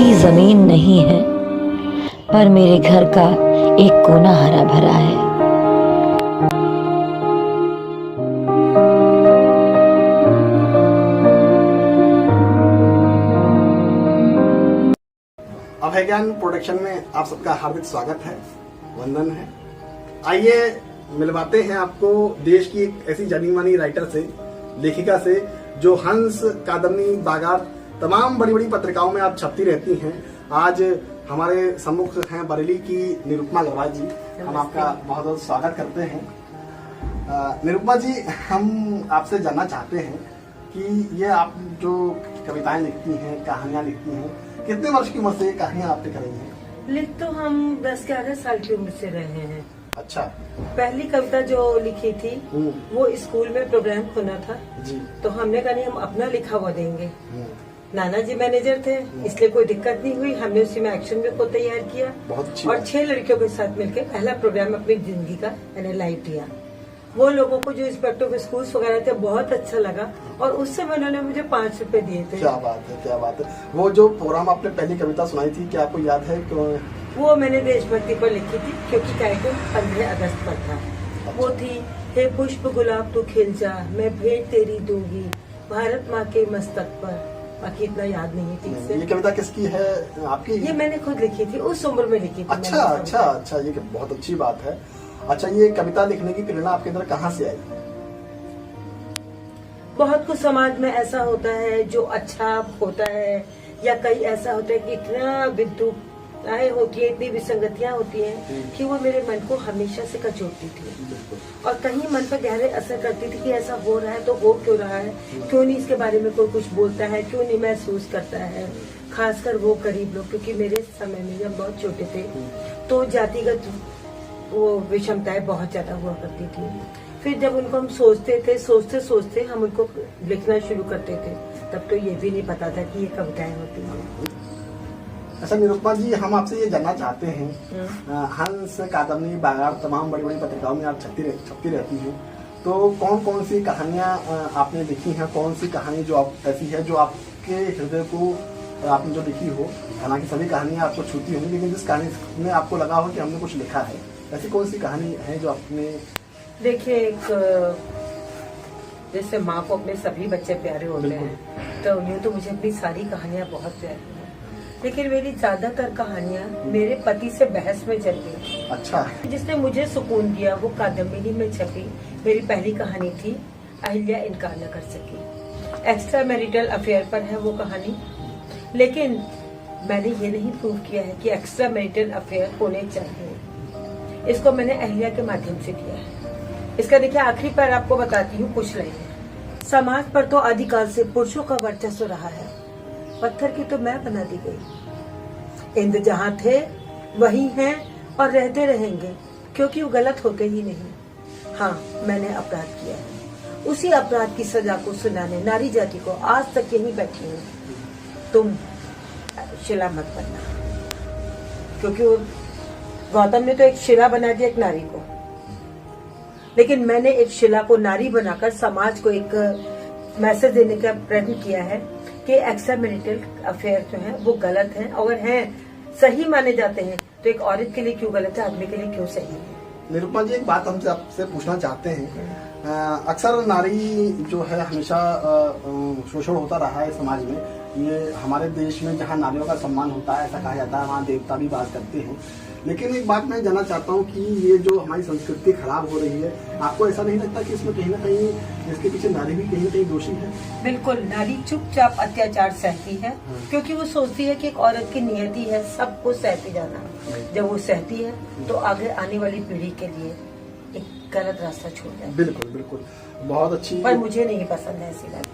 अच्छी जमीन नहीं है, पर मेरे घर का एक कोना हरा भरा है। अभय ज्ञान प्रोडक्शन में आप सबका हार्दिक स्वागत है, वंदन है। आइए मिलवाते हैं आपको देश की एक ऐसी जानी मानी राइटर से, लेखिका से, जो हंस, कादम्बनी, बागात तमाम बड़ी बड़ी पत्रिकाओं में आप छपती रहती हैं। आज हमारे सम्मुख हैं बरेली की निरुपमा अग्रवाल जी। हम आपका बहुत बहुत स्वागत करते हैं। निरुपमा जी, हम आपसे जानना चाहते हैं कि ये आप जो कविताएं लिखती हैं, कहानियां लिखती हैं, कितने वर्ष की उम्र से ये कहानियां आप लिख रही हैं? लिख तो हम 10-11 साल की उम्र से रहे हैं। अच्छा। पहली कविता जो लिखी थी वो स्कूल में प्रोग्राम होना था जी। तो हमने कहा नहीं, हम अपना लिखा हुआ देंगे। नाना जी मैनेजर थे, इसलिए कोई दिक्कत नहीं हुई। हमने उसी में एक्शन में को तैयार किया बहुत अच्छी और बात। 6 लड़कियों के साथ मिलकर पहला प्रोग्राम अपनी जिंदगी का मैंने लाइव दिया। वो लोगों को जो इंस्पेक्टर ऑफ स्कूल्स वगैरह थे बहुत अच्छा लगा और उस समय उन्होंने मुझे 5 रुपए दिए थे। क्या बात है, क्या बात है। वो जो प्रोग्राम आपने पहली कविता सुनाई थी, क्या आपको याद है? वो मैंने देशभक्ति पर लिखी थी, क्योंकि कार्यक्रम 15 अगस्त पर था। वो थी, हे पुष्प गुलाब तू खिल जा, मैं भेंट तेरी दूंगी भारत माँ के मस्तक पर। बाकी इतना याद नहीं है ठीक से। ये कविता किसकी है? आपकी? ये मैंने खुद लिखी थी, उस उम्र में लिखी थी। अच्छा अच्छा अच्छा, ये बहुत अच्छी बात है। अच्छा, ये कविता लिखने की प्रेरणा आपके अंदर कहाँ से आई? बहुत कुछ समाज में ऐसा होता है जो अच्छा होता है, या कई ऐसा होता है कि इतना विद्युताएं होती है, इतनी विसंगतियां होती हैं कि वो मेरे मन को हमेशा से कचोटती थी और कहीं मन पर गहरे असर करती थी कि ऐसा हो रहा है तो हो क्यों रहा है, क्यों नहीं इसके बारे में कोई कुछ बोलता है, क्यों नहीं महसूस करता है। खासकर वो गरीब लोग, क्योंकि मेरे समय में जब बहुत छोटे थे तो जातिगत वो विषमताएं बहुत ज्यादा हुआ करती थी। फिर जब उनको हम सोचते सोचते हम उनको लिखना शुरू करते थे, तब तो ये भी नहीं पता था कि ये कविताएं होती हैं। अच्छा निरुपमा जी, हम आपसे ये जानना चाहते हैं, हंस, कादम्बनी, बागात तमाम बड़ी बड़ी पत्रिकाओं में आप छपती रहती हैं, तो कौन कौन सी कहानियां आपने लिखी हैं? कौन सी कहानी जो आप ऐसी है जो आपके हृदय को आपने जो लिखी हो? हालांकि सभी कहानियां आपको छूती होंगी, लेकिन जिस कहानी में आपको लगा हो कि हमने कुछ लिखा है, ऐसी कौन सी कहानी है जो आपने? देखिए, एक जैसे माँ को अपने सभी बच्चे प्यारे होते हैं, तो यूँ तो मुझे अपनी सारी कहानियां बहुत प्यारी हैं, लेकिन मेरी ज्यादातर कहानियां मेरे पति से बहस में चल गई। अच्छा। जिसने मुझे सुकून दिया वो कादम्बनी में छपी मेरी पहली कहानी थी, अहिल्या इनकार न कर सकी। एक्स्ट्रा मैरिटल अफेयर पर है वो कहानी, लेकिन मैंने ये नहीं प्रूव किया है कि एक्स्ट्रा मैरिटल अफेयर होने चाहिए। इसको मैंने अहिल्या के माध्यम से किया है। इसका देखिए आखिरी पर आपको बताती हूँ कुछ लाइनें। समाज पर तो आदिकाल से पुरुषों का वर्चस्व रहा है, पत्थर की तो मैं बना दी गई। इंद्र जहाँ थे वही हैं और रहते रहेंगे, क्योंकि वो गलत होते ही नहीं। हाँ, मैंने अपराध किया है, उसी अपराध की सजा को सुनाने नारी जाति को आज तक यहीं बैठी हूँ। तुम शिला मत बनना, क्योंकि गौतम ने तो एक शिला बना दिया एक नारी को, लेकिन मैंने एक शिला को नारी बनाकर समाज को एक मैसेज देने का प्रयत्न किया है कि एक्स्ट्रा मैरिटल अफेयर जो है वो गलत है। अगर हैं सही माने जाते हैं तो एक औरत के लिए क्यों गलत है, आदमी के लिए क्यों सही है? निरुपमा जी, एक बात हमसे आपसे पूछना चाहते हैं। अक्सर नारी जो है हमेशा शोषण होता रहा है समाज में। ये हमारे देश में जहाँ नारियों का सम्मान होता है, ऐसा कहा जाता है, वहाँ देवता भी बात करते हैं। लेकिन एक बात मैं जानना चाहता हूँ कि ये जो हमारी संस्कृति खराब हो रही है, आपको ऐसा नहीं लगता कि इसमें कहीं ना कहीं इसके पीछे नारी भी कहीं ना कहीं दोषी है? बिल्कुल, नारी चुपचाप अत्याचार सहती है, क्योंकि वो सोचती है कि एक औरत की नियति है सबको सहते जाना। जब वो सहती है तो आगे आने वाली पीढ़ी के लिए एक गलत रास्ता छोड़ जाए। बिल्कुल बिल्कुल, बहुत अच्छी। पर मुझे नहीं पसंद है ऐसी बात।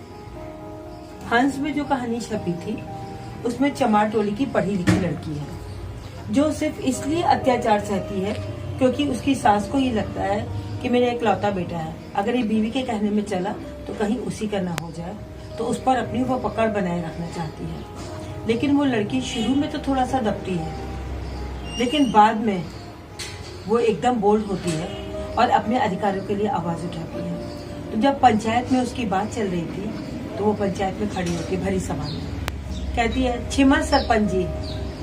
हंस में जो कहानी छपी थी उसमें चमार टोली की पढ़ी लिखी लड़की है जो सिर्फ इसलिए अत्याचार सहती है क्योंकि उसकी सास को ये लगता है कि मेरा एक लौता बेटा है, अगर ये बीवी के कहने में चला तो कहीं उसी का ना हो जाए, तो उस पर अपनी वो पकड़ बनाए रखना चाहती है। लेकिन वो लड़की शुरू में तो थोड़ा सा दबती है, लेकिन बाद में वो एकदम बोल्ड होती है और अपने अधिकारों के लिए आवाज उठाती है। तो जब पंचायत में उसकी बात चल रही थी तो वो पंचायत में खड़ी होती भरी सभा में कहती है, छिमन सरपंच जी,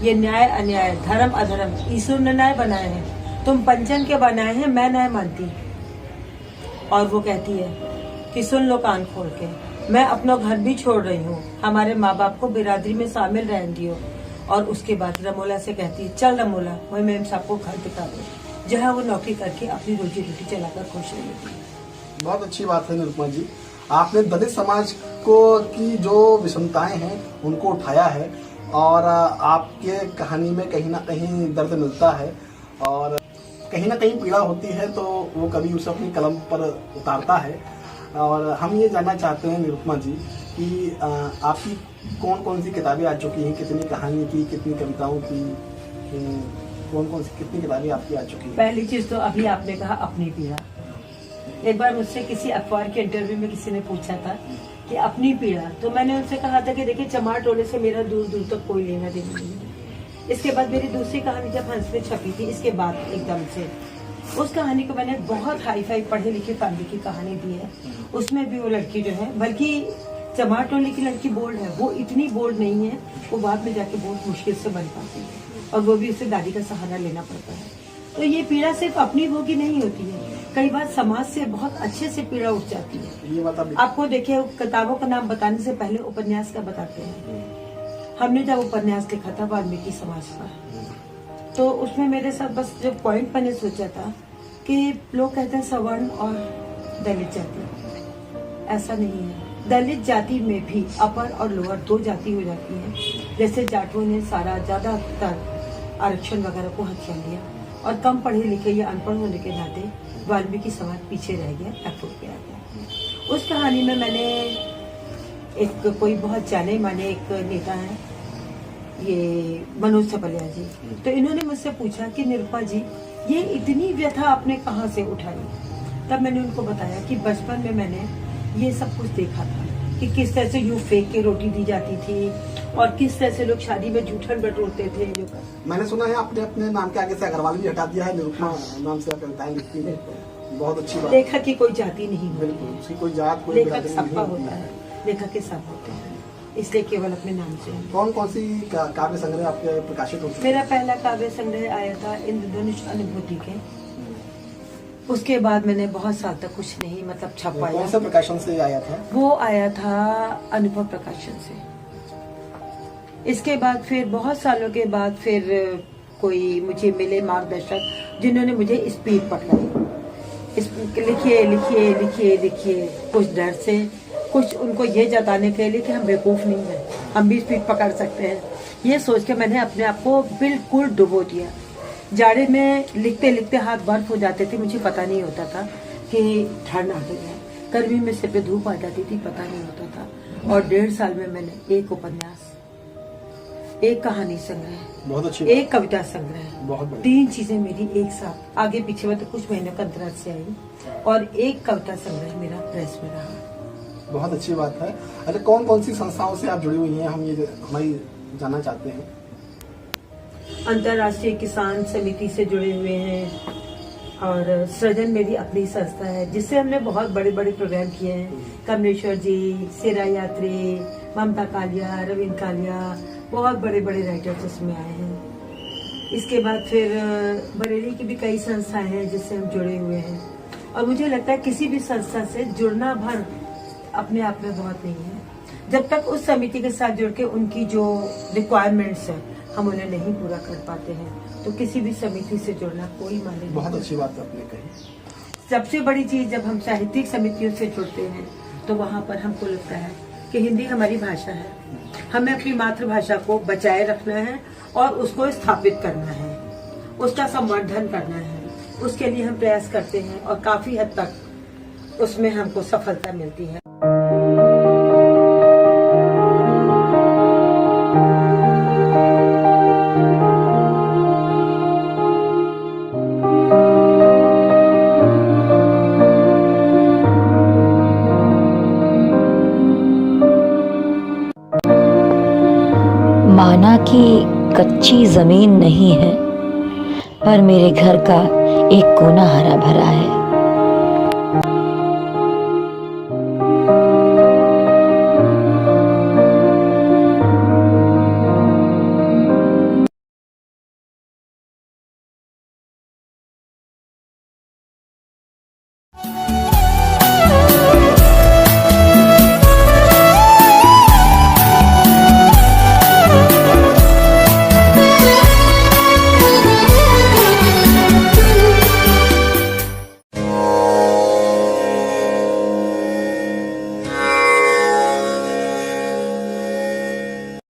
ये न्याय अन्याय, धर्म अधर्म ईश्वर ने न्याय बनाए हैं, तुम पंचन के बनाए हैं, मैं न्याय मानती। और वो कहती है कि सुन लो कान खोल के, मैं अपना घर भी छोड़ रही हूँ, हमारे माँ बाप को बिरादरी में शामिल रहने दियो। और उसके बाद रमोला से कहती है, चल रमोला, वही मैम साहब को घर दिखा दो, जहाँ वो नौकरी करके अपनी रोजी रोटी चलाकर खुश रहेगी। बहुत अच्छी बात है निरुपमा जी, आपने दलित समाज को की जो विषमताएं हैं उनको उठाया है और आपके कहानी में कहीं ना कहीं दर्द मिलता है और कहीं ना कहीं पीड़ा होती है, तो वो कभी उसे अपनी कलम पर उतारता है। और हम ये जानना चाहते हैं निरुपमा जी कि आपकी कौन कौन सी किताबें आ चुकी हैं, कितनी कहानी की, कितनी कविताओं की, कौन कौन सी कितनी किताबें आपकी आ चुकी हैं? पहली चीज तो अभी आपने कहा अपनी पीड़ा। एक बार मुझसे किसी अखबार के इंटरव्यू में किसी ने पूछा था कि अपनी पीड़ा, तो मैंने उनसे कहा था कि देखिए चमार टोले से मेरा दूर दूर तक कोई लेना देना नहीं है। इसके बाद मेरी दूसरी कहानी जब हंस में छपी थी, इसके बाद एकदम से उस कहानी को मैंने बहुत हाई फाई पढ़े लिखे फैमिली की कहानी दी है। उसमें भी वो लड़की जो है, बल्कि चमार टोले की लड़की बोल्ड है, वो इतनी बोल्ड नहीं है, वो बाद में जाके बहुत मुश्किल से बन पाती है और वो भी उसे दादी का सहारा लेना पड़ता है। तो ये पीड़ा सिर्फ अपनी होगी नहीं होती है, कई बार समाज से बहुत अच्छे से पीड़ा उठ जाती है। ये बात आपको देखिए, किताबों का नाम बताने से पहले उपन्यास का बताते हैं। हमने जब उपन्यास लिखा था वाल्मीकि समाज पर, तो उसमें मेरे साथ बस जो पॉइंट मैंने सोचा था कि लोग कहते हैं सवर्ण और दलित जाति, ऐसा नहीं है। दलित जाति में भी अपर और लोअर दो जाति हो जाती है। जैसे जाटों ने सारा ज्यादातर आरक्षण वगैरह को हथिया लिया और कम पढ़े लिखे या अनपढ़ होने के नाते वाल्मीकि समाज पीछे रह गया, बैकफुट पे आ गया। उस कहानी में मैंने एक कोई बहुत जाने माने एक नेता है, ये मनोज सपलिया जी, तो इन्होंने मुझसे पूछा कि निरुपमा जी ये इतनी व्यथा आपने कहाँ से उठाई। तब मैंने उनको बताया कि बचपन में मैंने ये सब कुछ देखा था कि किस तरह से यूं फेंक के रोटी दी जाती थी और किस तरह से लोग शादी में जूठन बटोरते थे। जो मैंने सुना है आपने अपने नाम के आगे से अग्रवाल भी हटा दिया है, निरुपमा नाम से आप कविताएं लिखती हैं, बहुत अच्छी बात। लेखक की कोई जाति नहीं, बिल्कुल उसकी कोई जात कोई लेखक सबका होता है, लेखक के सब होते हैं, इसलिए केवल अपने नाम से। कौन कौन सी काव्य संग्रह आपके प्रकाशित हो चुके? मेरा पहला काव्य संग्रह आया था इंद्रधनुष अनुभूति के, उसके बाद मैंने बहुत साल तक कुछ नहीं मतलब छपाया। कौन सा प्रकाशन से आया था? वो आया था अनुभव प्रकाशन से। इसके बाद फिर बहुत सालों के बाद फिर कोई मुझे मिले मार्गदर्शक जिन्होंने मुझे स्पीड पकड़ाई, लिखिए लिखिए लिखिए लिखिए, कुछ डर से, कुछ उनको ये जताने के लिए कि हम बेवकूफ नहीं हैं, हम भी स्पीड पकड़ सकते हैं। ये सोच के मैंने अपने आप को बिल्कुल डुबो दिया। जाड़े में लिखते लिखते हाथ बर्फ हो जाते थे, मुझे पता नहीं होता था कि ठंड आ गई है। गर्मी में सिर पे धूप आ जाती थी, पता नहीं होता था। और 1.5 साल में मैंने एक उपन्यास, एक कहानी संग्रह, बहुत अच्छी, एक कविता संग्रह, बहुत 3 चीजें मेरी एक साथ, आगे पीछे में तो कुछ महीनों का अंतराल से आई, और एक कविता संग्रह मेरा प्रेस में रहा। बहुत अच्छी बात है। अच्छा, कौन कौन सी संस्थाओं से आप जुड़ी हुई हैं, हम ये हमारी जानना चाहते हैं। अंतर्राष्ट्रीय किसान समिति से जुड़े हुए हैं और सृजन मेरी अपनी संस्था है जिससे हमने बहुत बड़े बड़े प्रोग्राम किए हैं। कमलेश्वर जी, सेरा यात्री, ममता कालिया, रविंद्र कालिया, बहुत बड़े बड़े राइटर्स इसमें आए हैं। इसके बाद फिर बरेली की भी कई संस्थाएं हैं जिससे हम जुड़े हुए हैं। और मुझे लगता है किसी भी संस्था से जुड़ना भर अपने आप में बहुत नहीं है, जब तक उस समिति के साथ जुड़ के उनकी जो रिक्वायरमेंट्स है हम उन्हें नहीं पूरा कर पाते हैं, तो किसी भी समिति से जुड़ना कोई माने नहीं। बहुत अच्छी बात आपने कही। सबसे बड़ी चीज जब हम साहित्यिक समितियों से जुड़ते हैं तो वहाँ पर हमको लगता है कि हिंदी हमारी भाषा है, हमें अपनी मातृभाषा को बचाए रखना है और उसको स्थापित करना है, उसका संवर्धन करना है। उसके लिए हम प्रयास करते हैं और काफी हद तक उसमें हमको सफलता मिलती है। माना कि कच्ची जमीन नहीं है, पर मेरे घर का एक कोना हरा भरा है।